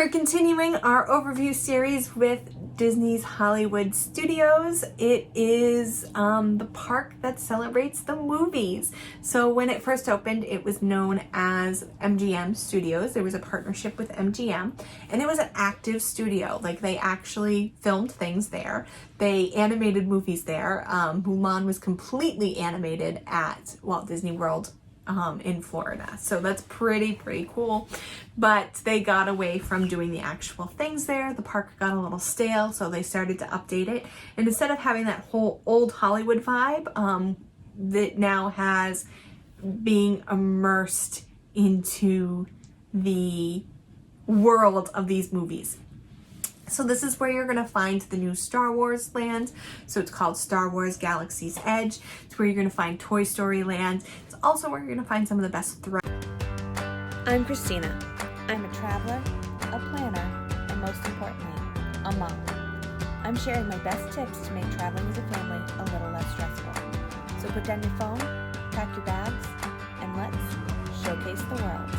We're continuing our overview series with Disney's Hollywood Studios. It is the park that celebrates the movies. So when it first opened, it was known as MGM Studios. There was a partnership with MGM, and it was an active studio. Like, they actually filmed things there. They animated movies there. Mulan was completely animated at Walt Disney World in Florida. So that's pretty cool. But they got away from doing the actual things there. The park got a little stale, so they started to update it. And instead of having that whole old Hollywood vibe, that now has being immersed into the world of these movies. So this is where you're going to find the new Star Wars land. So it's called Star Wars Galaxy's Edge. It's where you're going to find Toy Story land. It's also where you're going to find some of the best thrills. I'm Christina. I'm a traveler, a planner, and most importantly, a mom. I'm sharing my best tips to make traveling as a family a little less stressful. So put down your phone, pack your bags, and let's showcase the world.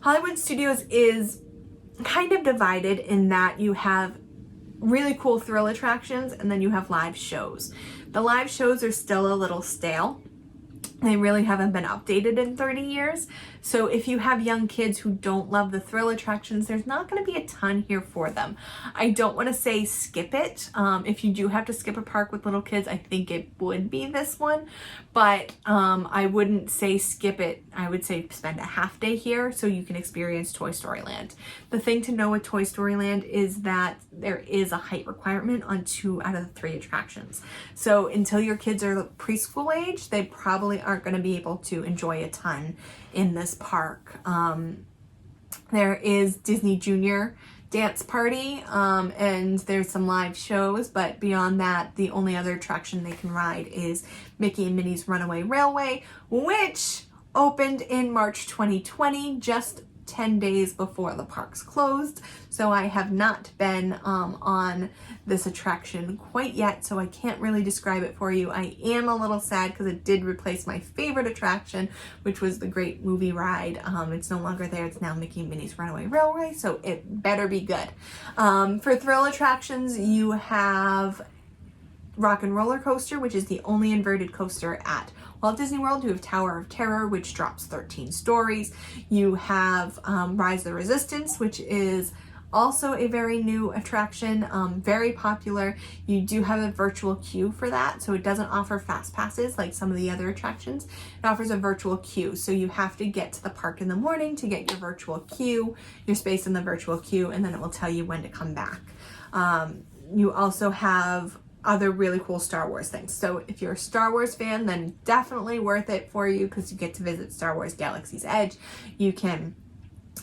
Hollywood Studios is kind of divided in that you have really cool thrill attractions and then you have live shows. The live shows are still a little stale. They really haven't been updated in 30 years. So if you have young kids who don't love the thrill attractions, there's not going to be a ton here for them. I don't want to say skip it. If you do have to skip a park with little kids, I think it would be this one. But I wouldn't say skip it. I would say spend a half day here so you can experience Toy Story Land. The thing to know with Toy Story Land is that there is a height requirement on 2 out of the 3 attractions. So until your kids are preschool age, they probably aren't going to be able to enjoy a ton in this park. There is Disney Junior Dance Party, and there's some live shows, but beyond that, the only other attraction they can ride is Mickey and Minnie's Runaway Railway, which opened in March 2020, just 10 days before the parks closed. So I have not been on this attraction quite yet, so I can't really describe it for you. I am a little sad because it did replace my favorite attraction, which was the Great Movie Ride. It's no longer there. It's now Mickey and Minnie's Runaway Railway, so it better be good. For thrill attractions, you have Rock and Roller Coaster, which is the only inverted coaster at Walt Disney World. You have Tower of Terror, which drops 13 stories. You have Rise of the Resistance, which is also a very new attraction, very popular. You do have a virtual queue for that, so it doesn't offer fast passes like some of the other attractions. It offers a virtual queue, so you have to get to the park in the morning to get your virtual queue, your space in the virtual queue, and then it will tell you when to come back. You also have other really cool Star Wars things. So if you're a Star Wars fan, then definitely worth it for you because you get to visit Star Wars Galaxy's Edge. You can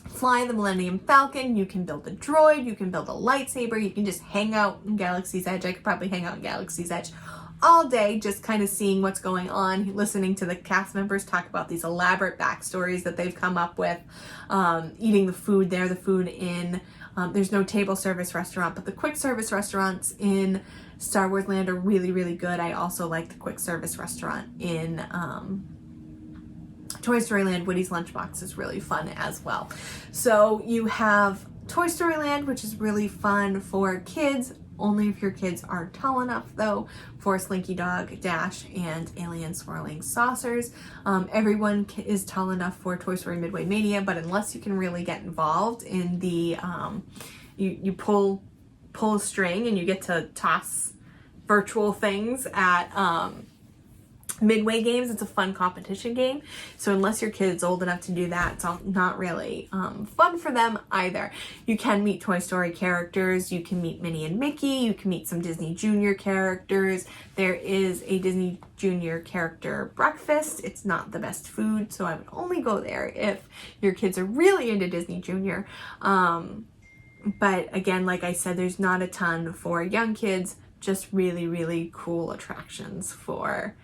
fly the Millennium Falcon, you can build a droid, you can build a lightsaber, you can just hang out in Galaxy's Edge. I could probably hang out in Galaxy's Edge all day, just kind of seeing what's going on, listening to the cast members talk about these elaborate backstories that they've come up with, eating the food there, the food in, there's no table service restaurant, but the quick service restaurants in Star Wars Land are really good. I also like the quick service restaurant in Toy Story Land. Woody's Lunchbox is really fun as well. So you have Toy Story Land, which is really fun for kids, only if your kids are tall enough though, for Slinky Dog Dash and Alien Swirling Saucers. Everyone is tall enough for Toy Story Midway Mania, but unless you can really get involved in the, you pull a string and you get to toss virtual things at Midway games. It's a fun competition game. So unless your kid's old enough to do that, it's not really fun for them either. You can meet Toy Story characters. You can meet Minnie and Mickey. You can meet some Disney Junior characters. There is a Disney Junior character breakfast. It's not the best food, so I would only go there if your kids are really into Disney Junior. But again, like I said, there's not a ton for young kids, just really cool attractions for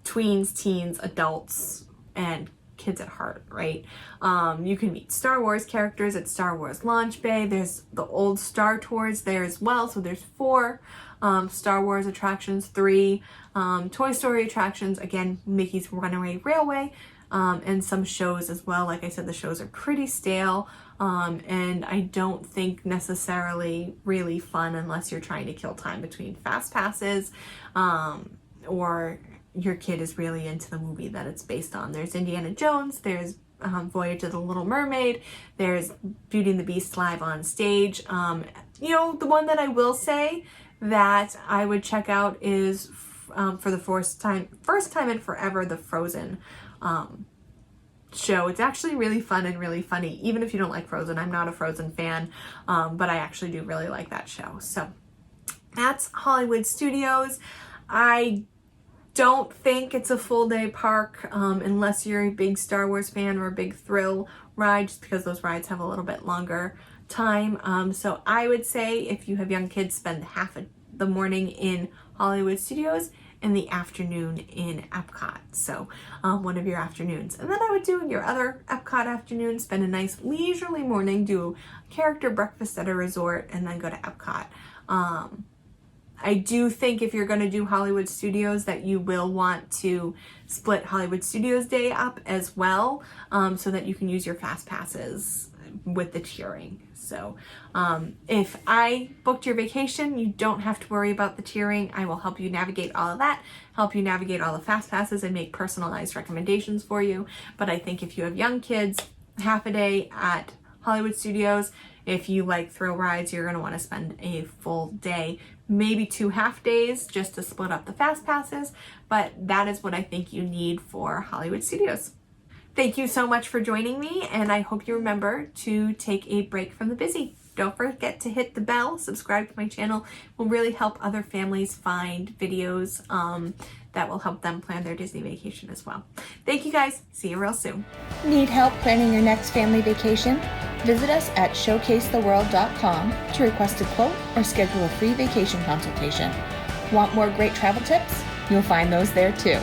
tweens, teens, adults, and kids at heart, right? You can meet Star Wars characters at Star Wars Launch Bay. There's the old Star Tours there as well, so there's 4. Star Wars attractions, 3 Toy Story attractions, again, Mickey's Runaway Railway, and some shows as well. Like I said, the shows are pretty stale, and I don't think necessarily really fun unless you're trying to kill time between fast passes, or your kid is really into the movie that it's based on. There's Indiana Jones, there's Voyage of the Little Mermaid, there's Beauty and the Beast live on stage. You know, the one that I will say that I would check out is for the first time in forever, the Frozen show. It's actually really fun and really funny, even if you don't like Frozen. I'm not a Frozen fan, but I actually do really like that show. So that's Hollywood Studios. I don't think it's a full day park unless you're a big Star Wars fan or a big thrill ride, just because those rides have a little bit longer time. So I would say if you have young kids, spend half of the morning in Hollywood Studios and the afternoon in Epcot. So one of your afternoons. And then I would do your other Epcot afternoon, spend a nice leisurely morning, do a character breakfast at a resort, and then go to Epcot. I do think if you're going to do Hollywood Studios that you will want to split Hollywood Studios Day up as well, so that you can use your fast passes with the tiering. So if I booked your vacation, you don't have to worry about the tiering. I will help you navigate all of that, help you navigate all the fast passes, and make personalized recommendations for you. But I think if you have young kids, half a day at Hollywood Studios. If you like thrill rides, you're going to want to spend a full day, maybe 2 half days, just to split up the fast passes. But that is what I think you need for Hollywood Studios. Thank you so much for joining me, and I hope you remember to take a break from the busy. Don't forget to hit the bell, subscribe to my channel. It will really help other families find videos that will help them plan their Disney vacation as well. Thank you guys. See you real soon. Need help planning your next family vacation? Visit us at showcasetheworld.com to request a quote or schedule a free vacation consultation. Want more great travel tips? You'll find those there too.